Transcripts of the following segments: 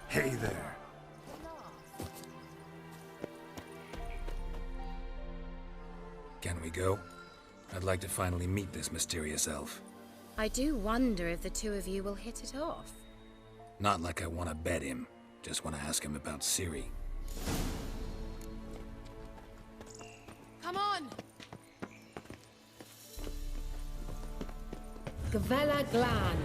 Hey there. Can we go? I'd like to finally meet this mysterious elf. I do wonder if the two of you will hit it off. Not like I want to bet him. Just want to ask him about Ciri. Come on! Gvella Glan.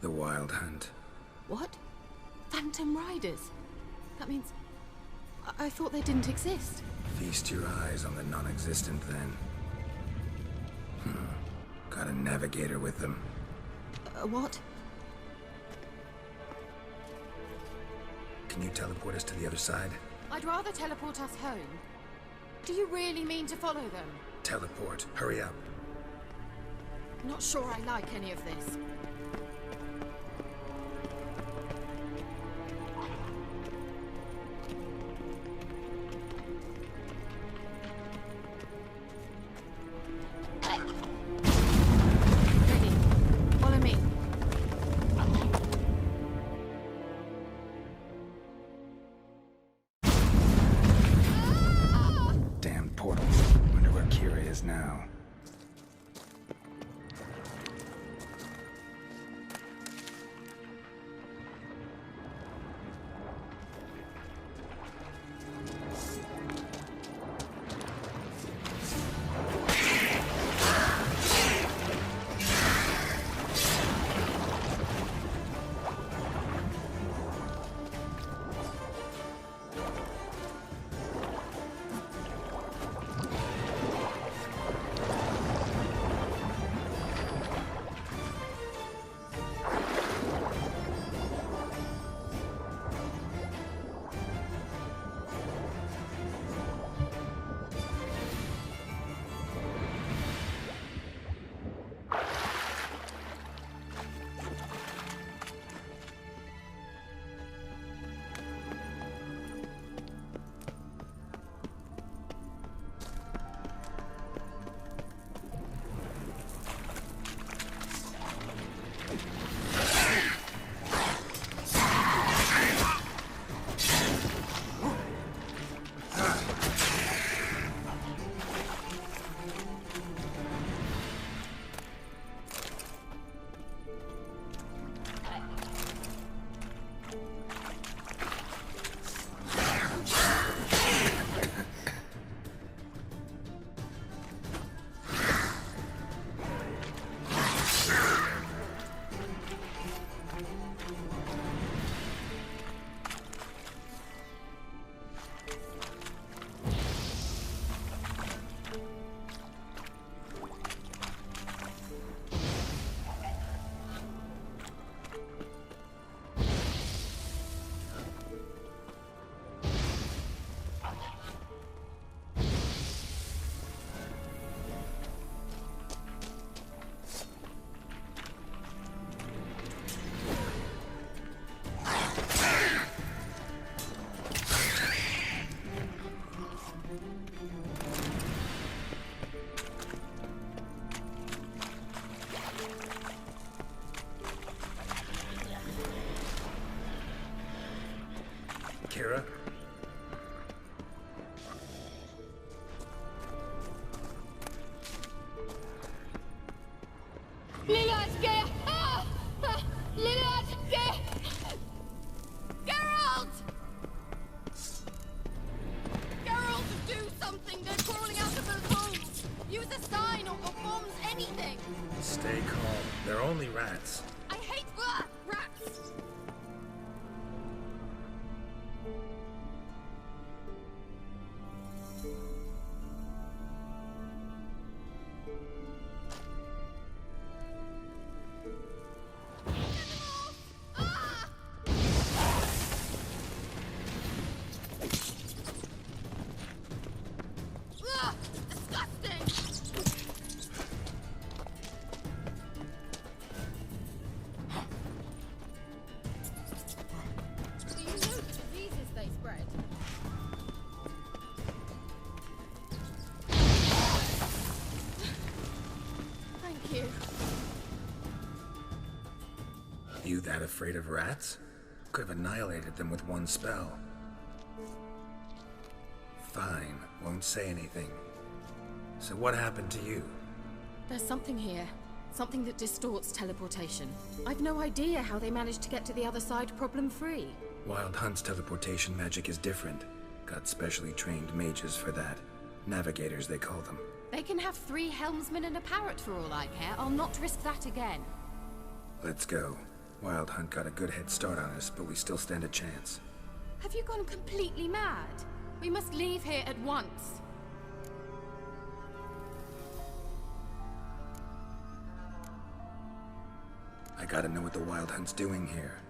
The Wild Hunt. What? Phantom Riders? That means... I thought they didn't exist. Feast your eyes on the non-existent then. Got a navigator with them. What? Can you teleport us to the other side? I'd rather teleport us home. Do you really mean to follow them? Teleport. Hurry up. Not sure I like any of this. Ready. Follow me. Damn portal. Wonder where Ciri is now. Kira? Geralt! Geralt, do something! They're crawling out of those holes! Use a sign or bombs, anything! Stay calm. They're only rats. I hate rats! that afraid of rats? Could have annihilated them with one spell. Fine, won't say anything. So what happened to you? There's something here. Something that distorts teleportation. I've no idea how they managed to get to the other side problem-free. Wild Hunt's teleportation magic is different. Got specially trained mages for that. Navigators, they call them. They can have 3 helmsmen and a parrot for all I care. I'll not risk that again. Let's go. Wild Hunt got a good head start on us, but we still stand a chance. Have you gone completely mad? We must leave here at once. I gotta know what the Wild Hunt's doing here.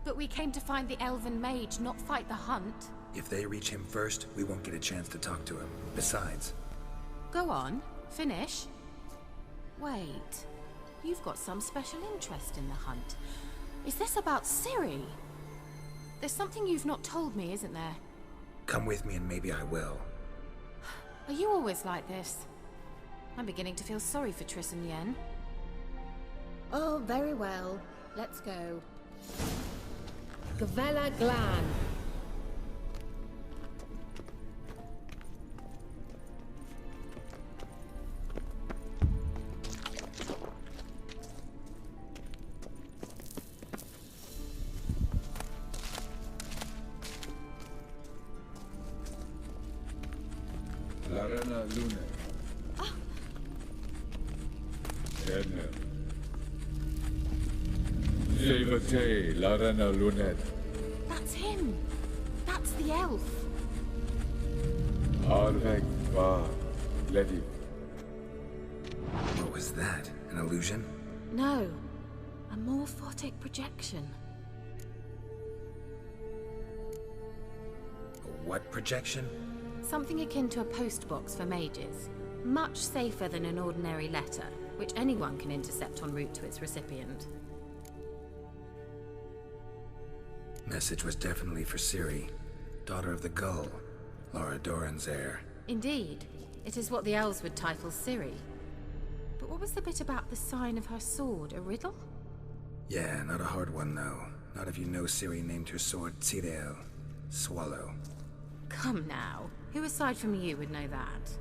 But we came to find the elven mage, not fight the hunt. If they reach him first, we won't get a chance to talk to him. Besides... Go on, finish. Wait, you've got some special interest in the hunt. Is this about Ciri? There's something you've not told me, isn't there? Come with me and maybe I will. Are you always like this? I'm beginning to feel sorry for Triss and Yen. Oh, very well. Let's go. Gavella Glan. Larena Lune. Edna. Sevate Larena Lunet. That's him! That's the elf! Arvek Va Ledi. What was that? An illusion? No, a morphotic projection. A what projection? Something akin to a postbox for mages. Much safer than an ordinary letter, which anyone can intercept en route to its recipient. Message was definitely for Ciri, daughter of the Gull, Laura Doran's heir. Indeed, it is what the elves would title Ciri. But what was the bit about the sign of her sword, a riddle? Yeah, not a hard one though. Not if you know Ciri named her sword Ciri, Swallow. Come now, who aside from you would know that?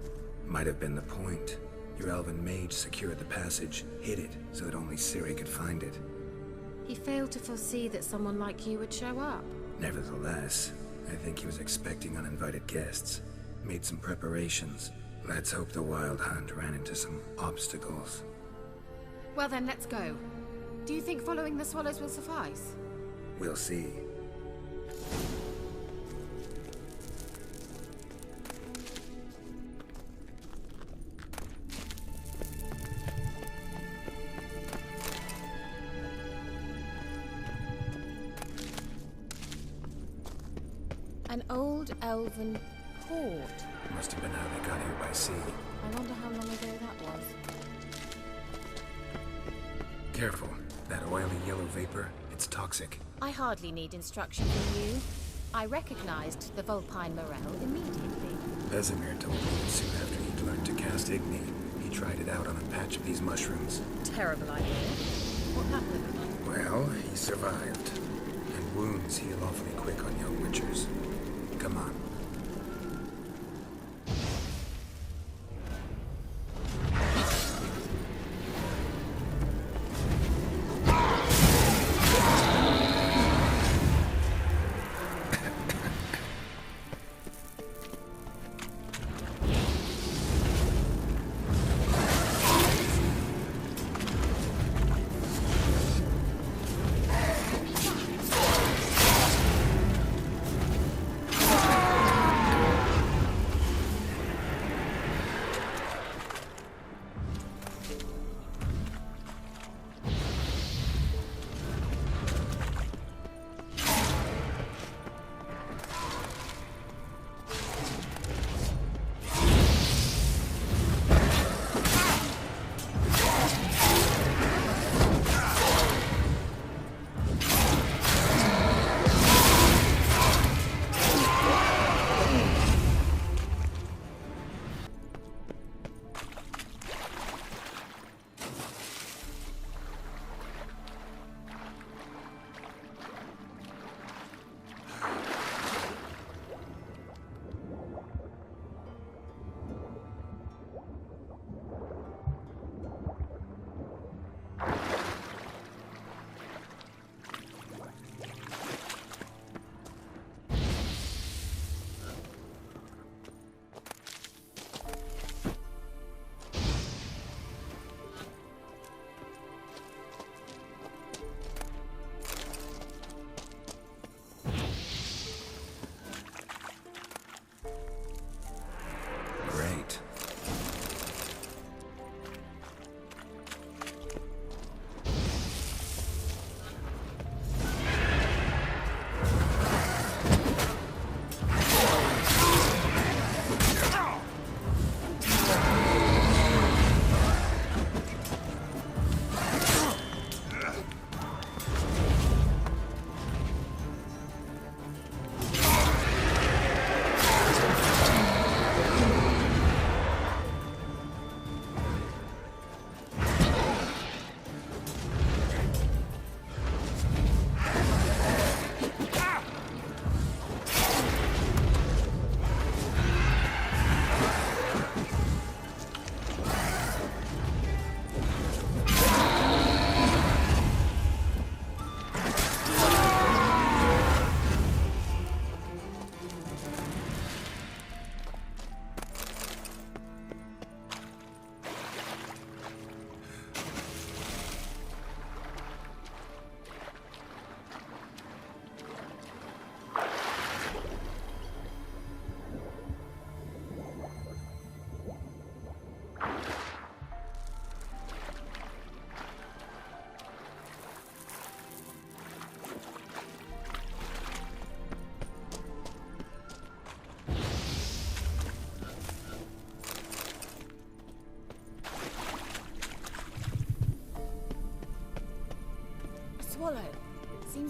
Might have been the point. Your elven mage secured the passage, hid it, so that only Ciri could find it. He failed to foresee that someone like you would show up. Nevertheless, I think he was expecting uninvited guests. Made some preparations. Let's hope the Wild Hunt ran into some obstacles. Well then, let's go. Do you think following the swallows will suffice? We'll see. An old elven port. Must have been how they got here by sea. I wonder how long ago that was. Careful. That oily yellow vapor, it's toxic. I hardly need instruction from you. I recognized the Vulpine Morel immediately. Vesemir told me that soon after he'd learned to cast Igni, he tried it out on a patch of these mushrooms. Terrible idea. What happened? Well, he survived. And wounds heal awfully quick on young witchers. Come on.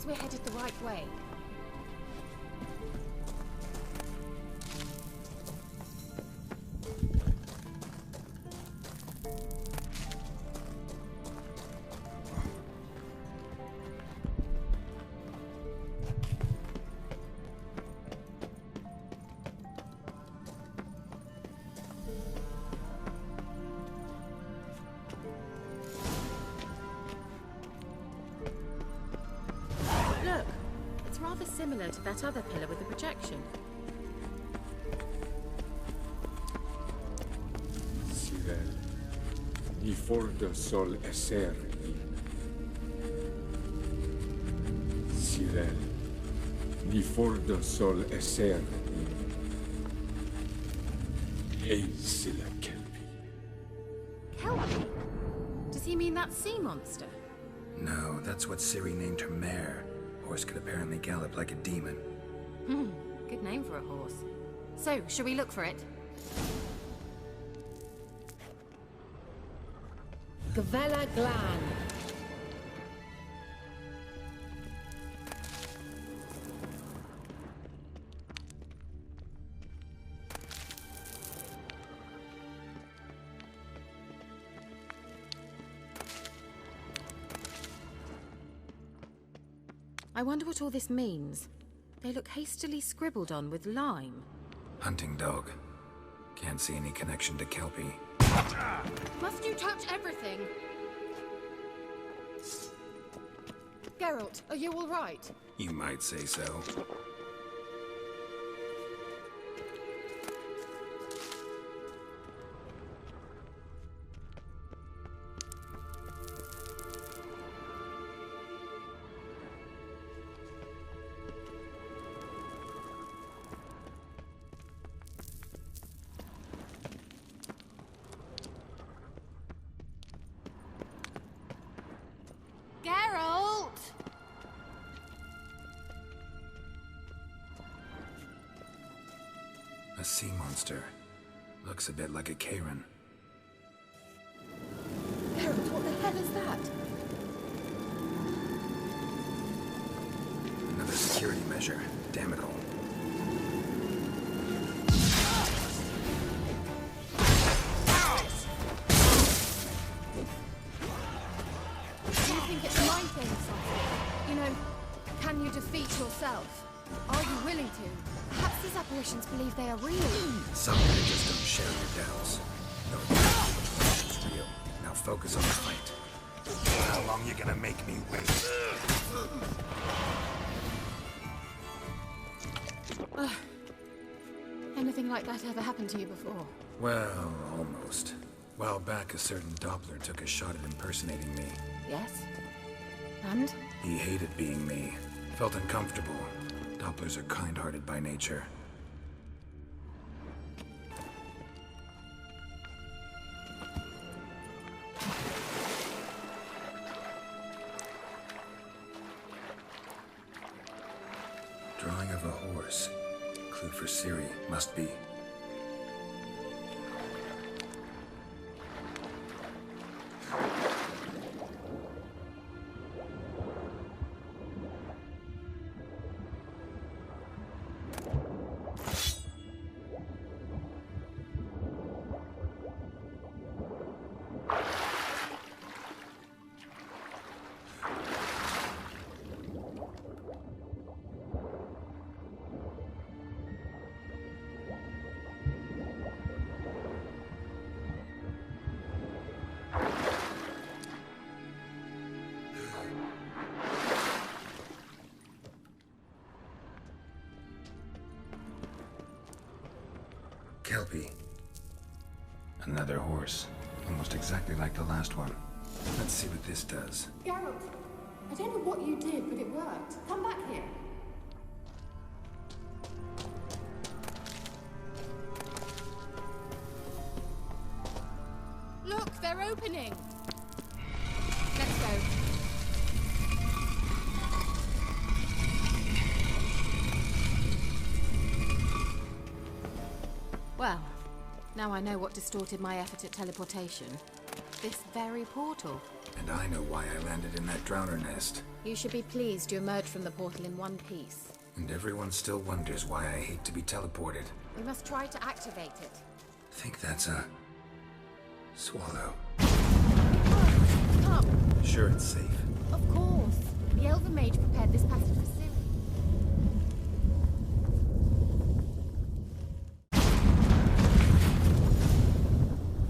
seems we're headed the right way. Look, it's rather similar to that other pillar with the projection. Ciri, ni fordo sol esser in. Ciri, ni fordo sol esser in. Ein silla kelpi. Kelpie? Does he mean that sea monster? No, that's what Ciri named her mare. Horse could apparently gallop like a demon. Good name for a horse. So, shall we look for it? Gavella Glan. I wonder what all this means. They look hastily scribbled on with lime. Hunting dog. Can't see any connection to Kelpie. Must you touch everything? Geralt, are you all right? You might say so. Geralt! A sea monster. Looks a bit like a Karen. Geralt, what the hell is that? Another security measure. Damn it all. Do you think it's mind thing or something? You know, can you defeat yourself? Are you willing to? Perhaps these apparitions believe they are real. Some men just don't share your doubts. No, it's real. Now focus on the fight. How long you gonna make me wait? Anything like that ever happened to you before? Well, almost. While back, a certain Doppler took a shot at impersonating me. Yes. And? He hated being me. Felt uncomfortable. Dopplers are kind-hearted by nature. Drawing of a horse. Clue for Ciri. Must be. Kelpie. Another horse. Almost exactly like the last one. Let's see what this does. Geralt, I don't know what you did, but it worked. Come back here. Look, they're opening! Let's go. Well, now I know what distorted my effort at teleportation. This very portal. And I know why I landed in that drowner nest. You should be pleased you emerged from the portal in one piece. And everyone still wonders why I hate to be teleported. We must try to activate it. Think that's a... swallow. Come. Sure it's safe. Of course. The Elven Mage prepared this passage for Ciri.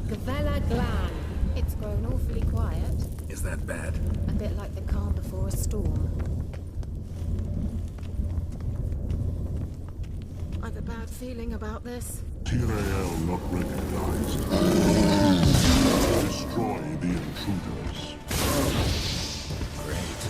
Gavella Glan. It's grown awfully quiet. Is that bad? A bit like the calm before a storm. I've a bad feeling about this. Ciri not recognized. Destroy the intruders. Great.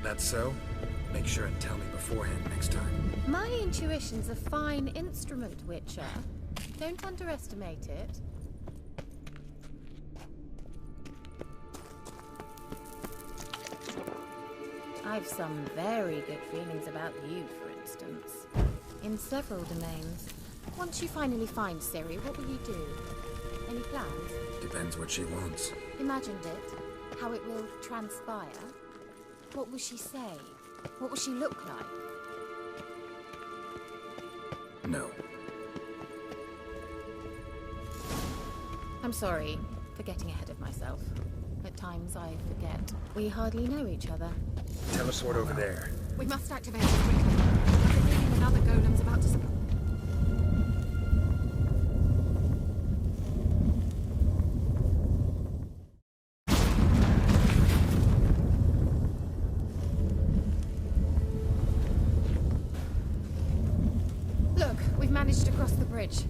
That's so? Make sure and tell me beforehand next time. My intuition's a fine instrument, Witcher. Don't underestimate it. I've some very good feelings about you, for instance. In several domains. Once you finally find Ciri, what will you do? Any plans? Depends what she wants. Imagined it? How it will transpire? What will she say? What will she look like? No. I'm sorry for getting ahead of myself. At times I forget. We hardly know each other. Teleport over there. We must activate it quickly. There's a meeting with other golems about to... Look, we've managed to cross the bridge.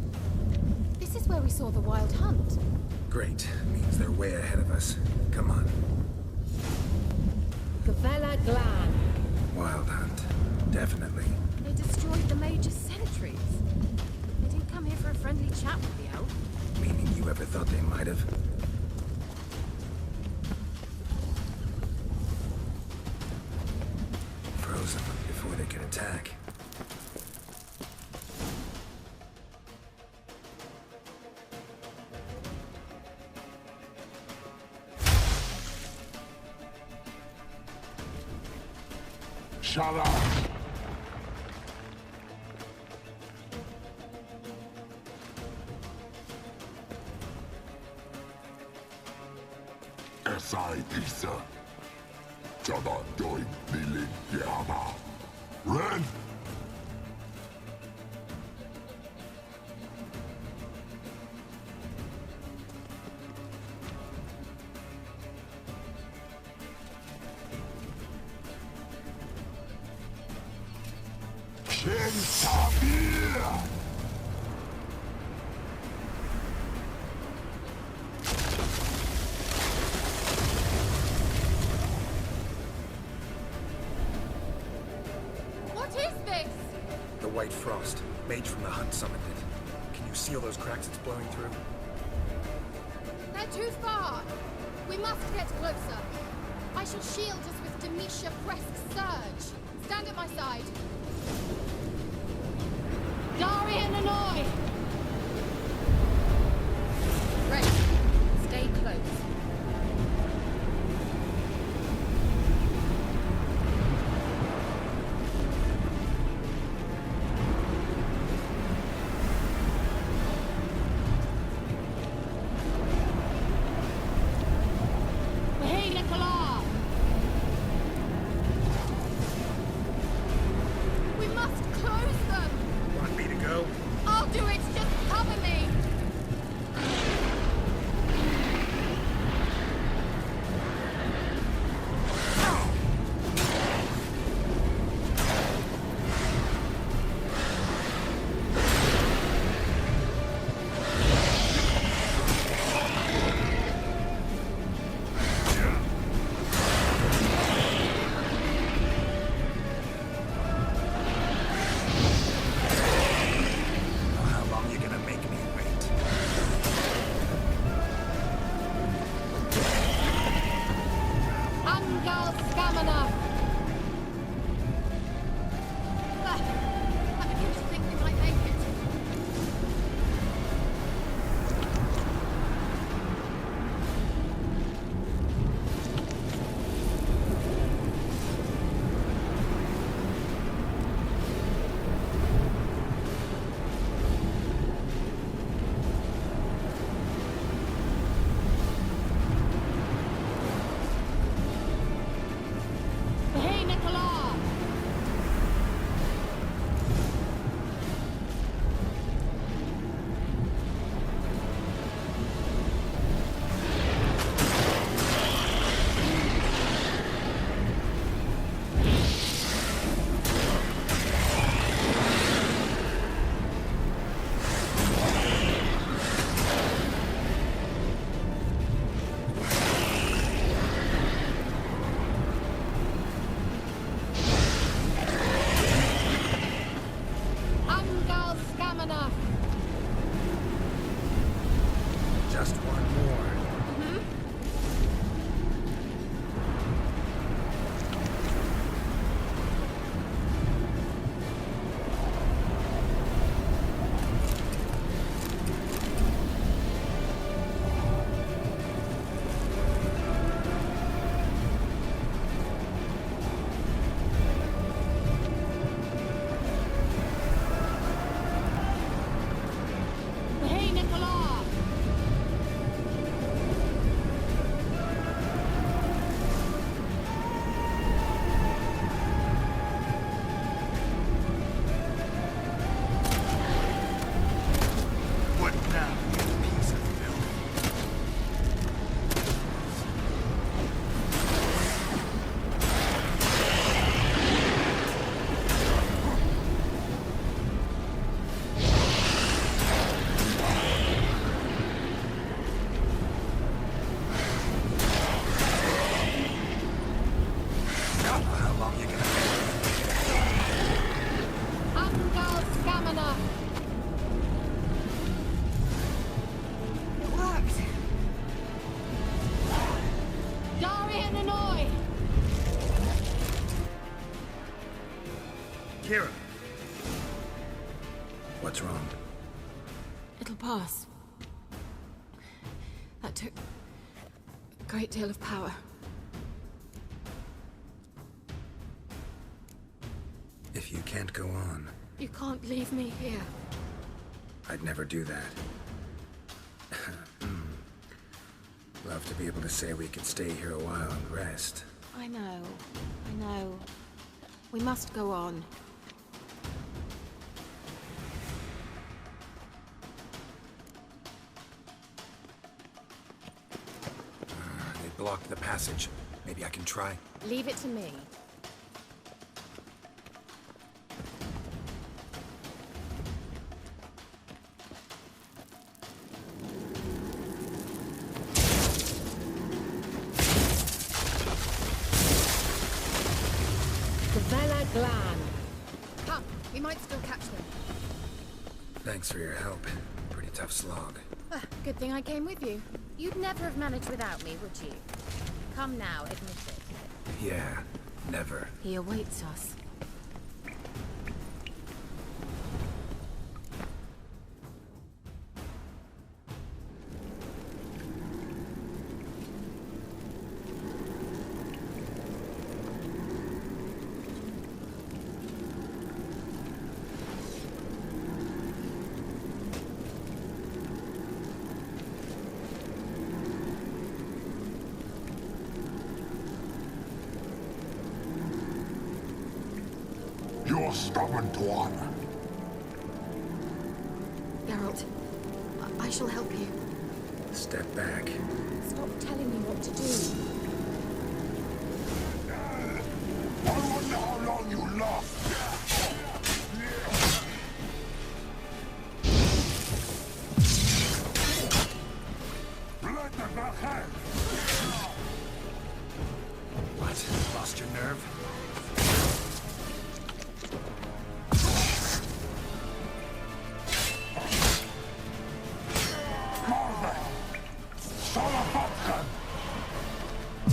This is where we saw the wild hunt. Great. Means they're way ahead of us. Come on. Gavella Glan. Wild hunt. Definitely. They destroyed the Major's sentries. They didn't come here for a friendly chat with the elf. Meaning you ever thought they might have? Froze them before they could attack. Shut up! Diligama. Red! Kentabir! What is this? The White Frost. Mage from the Hunt summoned it. Can you seal those cracks it's blowing through? They're too far. We must get closer. I shall shield us with Demetia Fresk's surge. Stand at my side. Darian Annoy! Ready. Stay close. Hey, Nicola! We must close them! Want me to go? I'll do it! Just cover me! Oh, how long you gonna make me wait? Angal Scamina! I begin to think we might make it. Hey, Nicola! Angal Scamina! Just one more. Hey, Nicola! What now, you piece of filth? How long you gonna Angal Scamina! It worked! Darian Annoy! Kira! What's wrong? It'll pass. That took a great deal of power. If you can't go on, You can't leave me here. I'd never do that. Love to be able to say we could stay here a while and rest. I know. I know. We must go on. They blocked the passage. Maybe I can try. Leave it to me. Come, we might still catch them. Thanks for your help. Pretty tough slog. Good thing I came with you. You'd never have managed without me, would you? Come now, admit it. Yeah, never. He awaits us. You're stubborn, Tuan. Geralt, I shall help you. Step back. Stop telling me what to do. I wonder how long you last. What? Lost your nerve?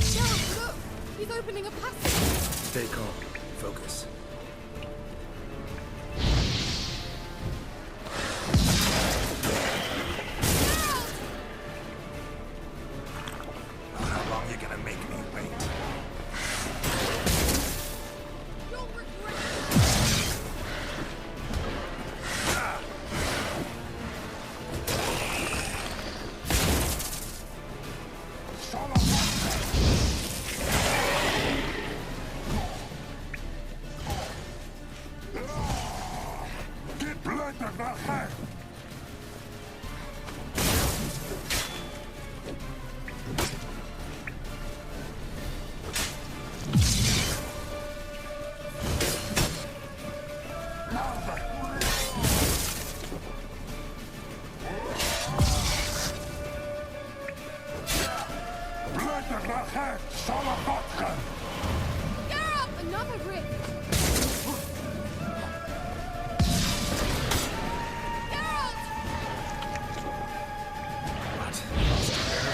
Geralt, look! He's opening a passage! Stay calm. Focus. How long you gonna make me wait? You'll regret it! Geralt, another rift! Geralt! What? Lost your nerve?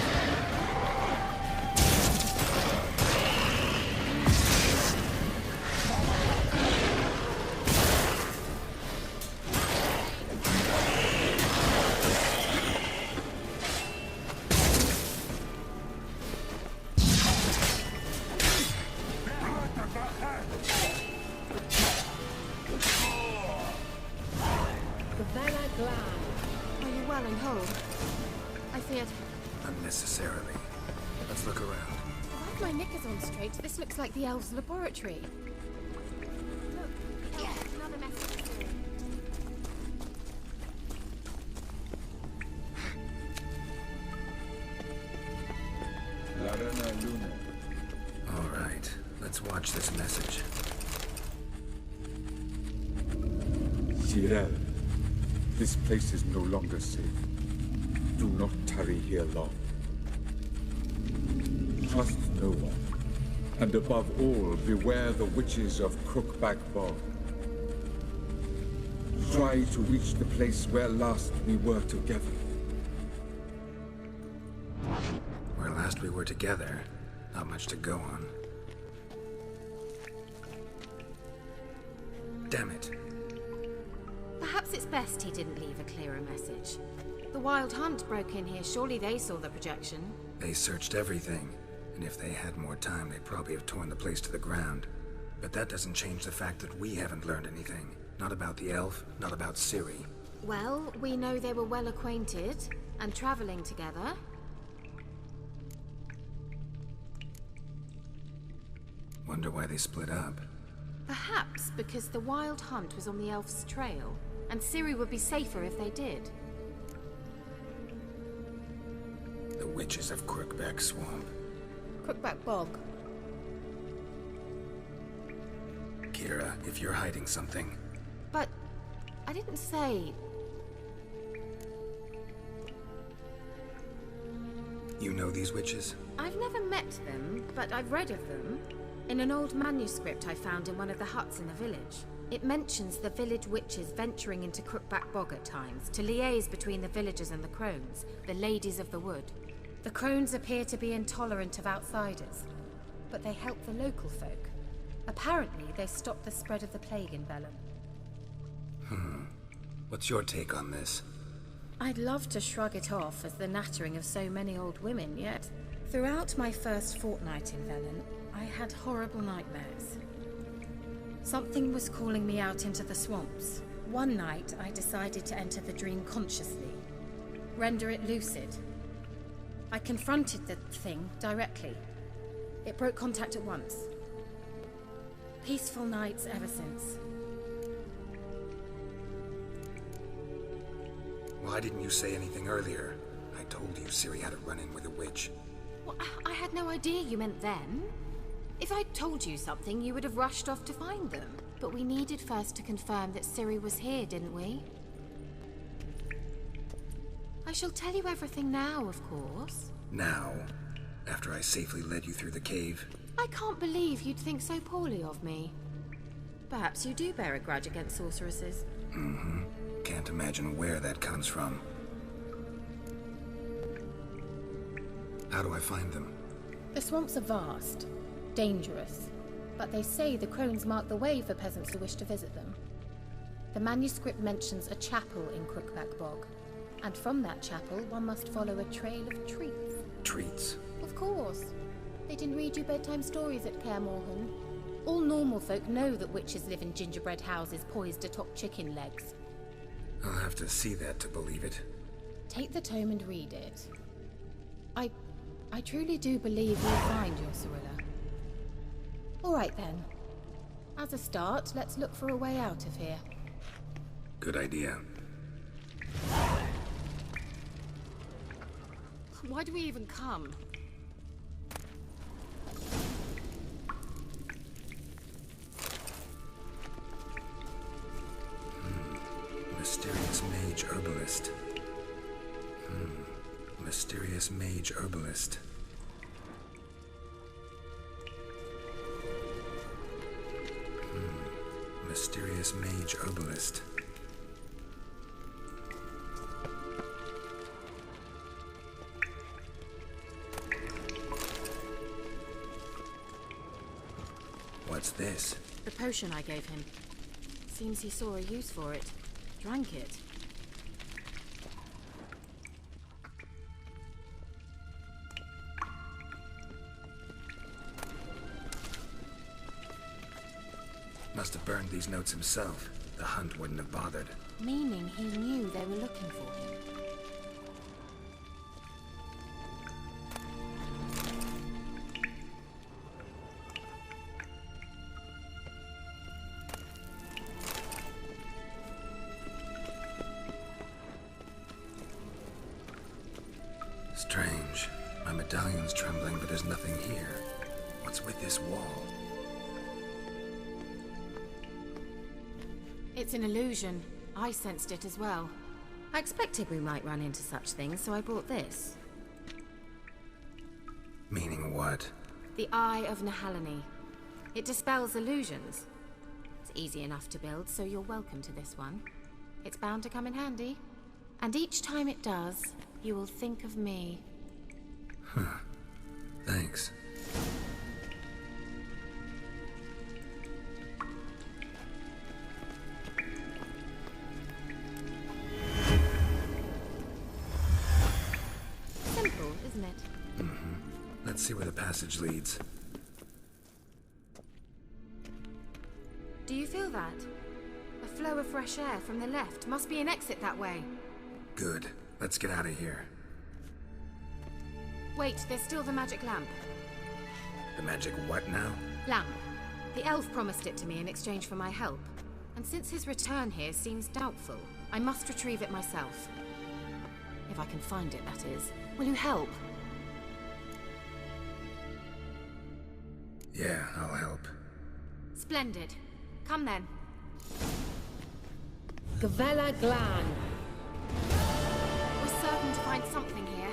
Are you well and whole? I feared... Unnecessarily. Let's look around. If I have my knickers on straight, this looks like the elves' laboratory. Look, yeah, another message. All right. Let's watch this message. Ciri, this place is no longer safe. Do not tarry here long. Trust no one. And above all, beware the witches of Crookback Bog. Try to reach the place where last we were together. Where last we were together, not much to go on. Damn it. Perhaps it's best he didn't leave a clearer message. The Wild Hunt broke in here. Surely they saw the projection. They searched everything, and if they had more time, they'd probably have torn the place to the ground. But that doesn't change the fact that we haven't learned anything. Not about the elf, not about Ciri. Well, we know they were well acquainted and traveling together. Wonder why they split up. Perhaps because the Wild Hunt was on the elf's trail, and Ciri would be safer if they did. The witches of Crookback Swamp. Crookback Bog. Kira, if you're hiding something... But I didn't say... You know these witches? I've never met them, but I've read of them. In an old manuscript I found in one of the huts in the village. It mentions the village witches venturing into Crookback Bog at times, to liaise between the villagers and the crones, the ladies of the wood. The crones appear to be intolerant of outsiders, but they help the local folk. Apparently, they stopped the spread of the plague in Velen. What's your take on this? I'd love to shrug it off as the nattering of so many old women, yet throughout my first fortnight in Velen, I had horrible nightmares. Something was calling me out into the swamps. One night, I decided to enter the dream consciously, render it lucid. I confronted the thing directly. It broke contact at once. Peaceful nights ever since. Why didn't you say anything earlier? I told you Ciri had a run-in with a witch. Well, I had no idea you meant then. If I'd told you something, you would have rushed off to find them. But we needed first to confirm that Ciri was here, didn't we? I shall tell you everything now, of course. Now? After I safely led you through the cave? I can't believe you'd think so poorly of me. Perhaps you do bear a grudge against sorceresses. Mm-hmm. Can't imagine where that comes from. How do I find them? The swamps are vast, dangerous, but they say the crones mark the way for peasants who wish to visit them. The manuscript mentions a chapel in Crookback Bog, and from that chapel one must follow a trail of treats. Treats? Of course. They didn't read you bedtime stories at Kaer Morhen. All normal folk know that witches live in gingerbread houses poised atop chicken legs. I'll have to see that to believe it. Take the tome and read it. I truly do believe you'll find your Cirilla. All right then. As a start, let's look for a way out of here. Good idea. Why do we even come? Mysterious mage herbalist. Mysterious mage herbalist. Mysterious mage herbalist. What's this? The potion I gave him. Seems he saw a use for it. Drank it. Must have burned these notes himself. The hunt wouldn't have bothered. Meaning he knew they were looking for him. Strange. My medallion's trembling, but there's nothing here. What's with this wall? It's an illusion. I sensed it as well. I expected we might run into such things, so I brought this. Meaning what? The Eye of Nahalani. It dispels illusions. It's easy enough to build, so you're welcome to this one. It's bound to come in handy. And each time it does, you will think of me. Huh. Thanks. Simple, isn't it? Mm-hmm. Let's see where the passage leads. Do you feel that? A flow of fresh air from the left. Must be an exit that way. Good. Let's get out of here. Wait, there's still the magic lamp. The magic what now? Lamp. The elf promised it to me in exchange for my help. And since his return here seems doubtful, I must retrieve it myself. If I can find it, that is. Will you help? Yeah, I'll help. Splendid. Come then. Gavella Glan. We're certain to find something here.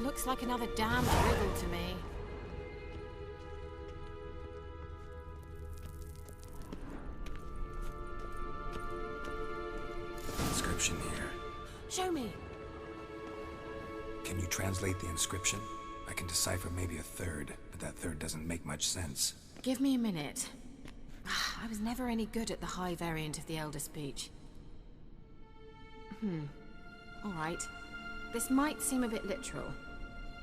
Looks like another damned riddle to me. Inscription here. Show me. Can you translate the inscription? I can decipher maybe a third, but that third doesn't make much sense. Give me a minute. I was never any good at the high variant of the Elder speech. All right. This might seem a bit literal.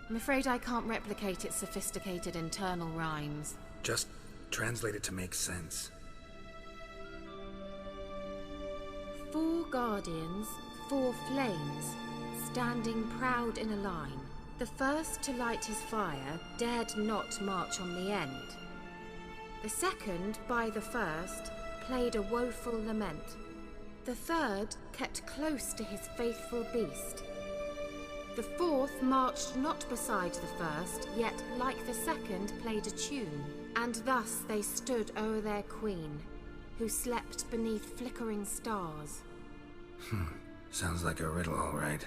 I'm afraid I can't replicate its sophisticated internal rhymes. Just translate it to make sense. 4 guardians, 4 flames, standing proud in a line. The first to light his fire dared not march on the end. The second, by the first, played a woeful lament. The third kept close to his faithful beast. The fourth marched not beside the first, yet, like the second, played a tune. And thus they stood o'er their queen, who slept beneath flickering stars. Sounds like a riddle, all right.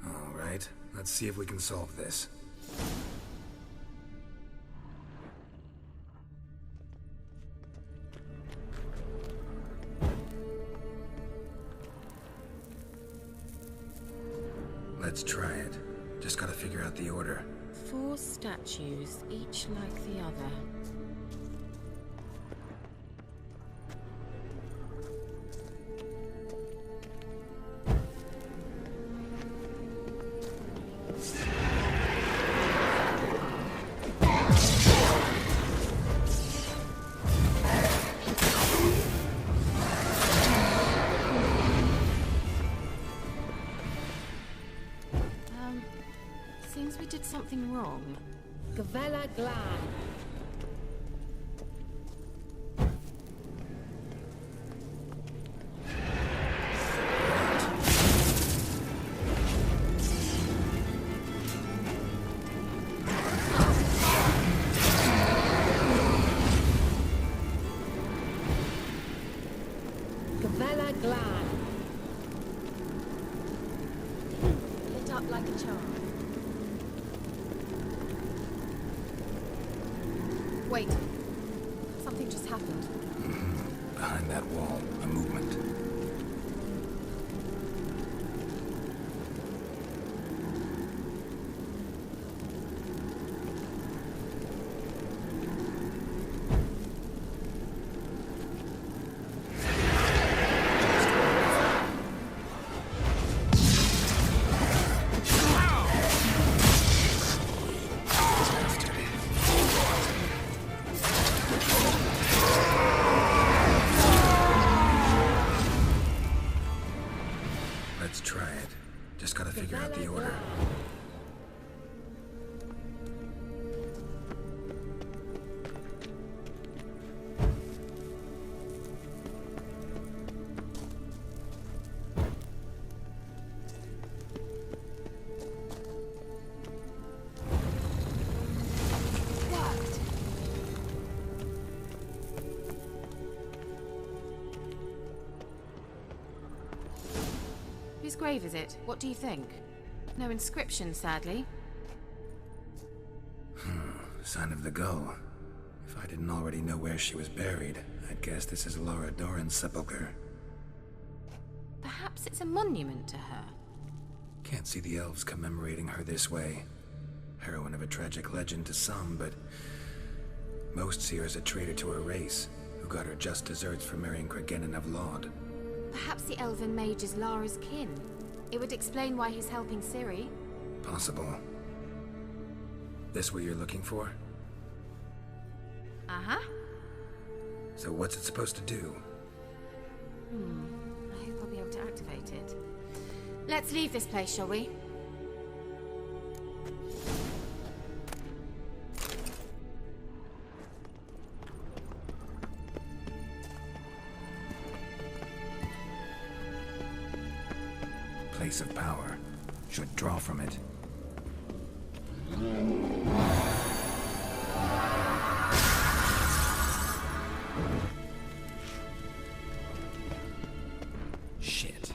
All right, let's see if we can solve this. Let's try it. Just gotta figure out the order. 4 statues, each like the other. Seems we did something wrong. Gavella Glan. Gavella Glan. Lit up like a charm. Wait. Something just happened. Behind that wall, a movement. Let's try it. Just gotta figure out the order. Whose grave is it? What do you think? No inscription, sadly. Sign of the gull. If I didn't already know where she was buried, I'd guess this is Laura Doran's sepulcher. Perhaps it's a monument to her. Can't see the elves commemorating her this way. Heroine of a tragic legend to some, but most see her as a traitor to her race, who got her just desserts for marrying Cregennan of Laud. Perhaps the elven mage is Lara's kin. It would explain why he's helping Ciri. Possible. This what you're looking for? Uh-huh. So what's it supposed to do? Let's leave this place, shall we? Place of power. Should draw from it. Shit.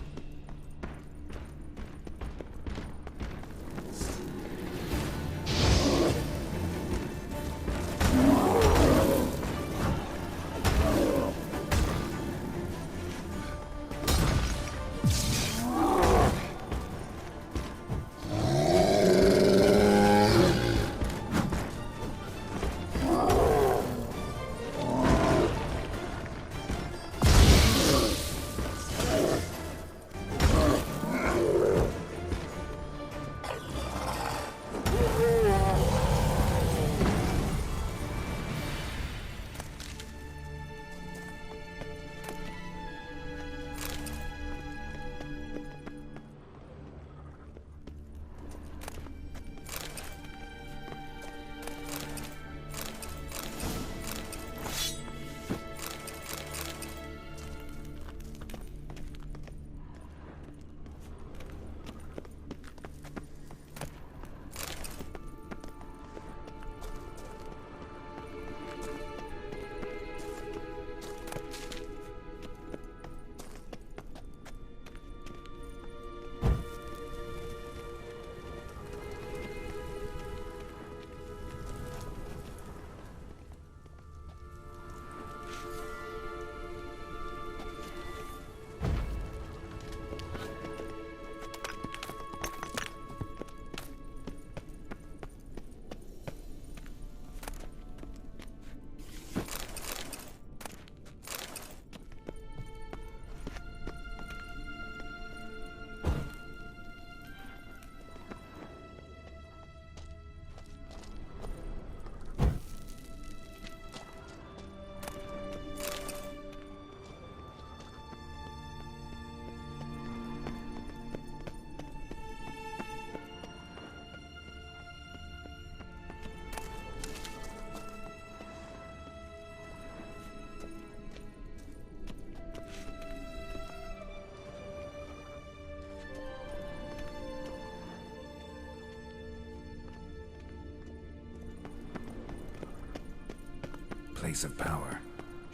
Place of power.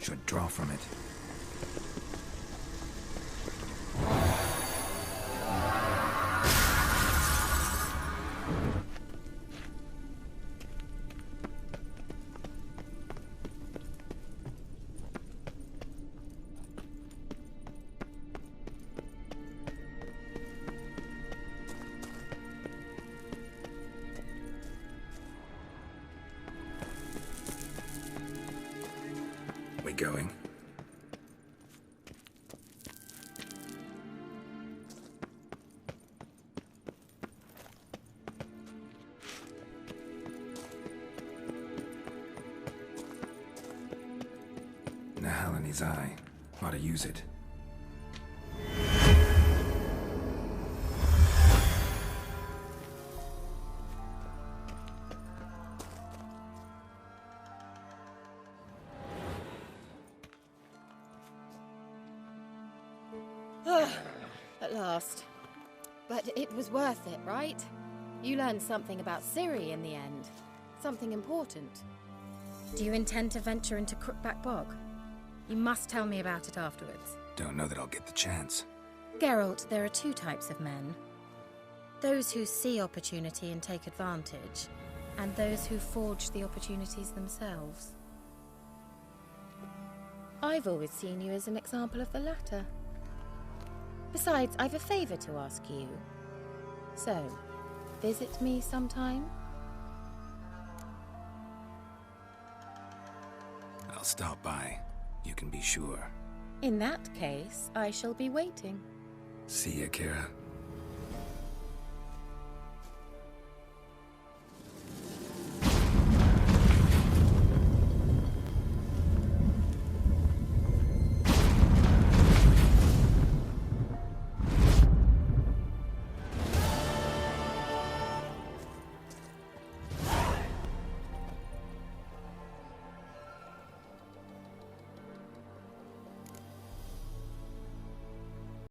Should draw from it. We going? Nahal in his eye. Ought to use it. At last. But it was worth it, right? You learned something about Ciri in the end. Something important. Do you intend to venture into Crookback Bog? You must tell me about it afterwards. Don't know that I'll get the chance. Geralt, there are two types of men. Those who see opportunity and take advantage, and those who forge the opportunities themselves. I've always seen you as an example of the latter. Besides, I've a favor to ask you. So, visit me sometime? I'll stop by. You can be sure. In that case, I shall be waiting. See ya, Kira.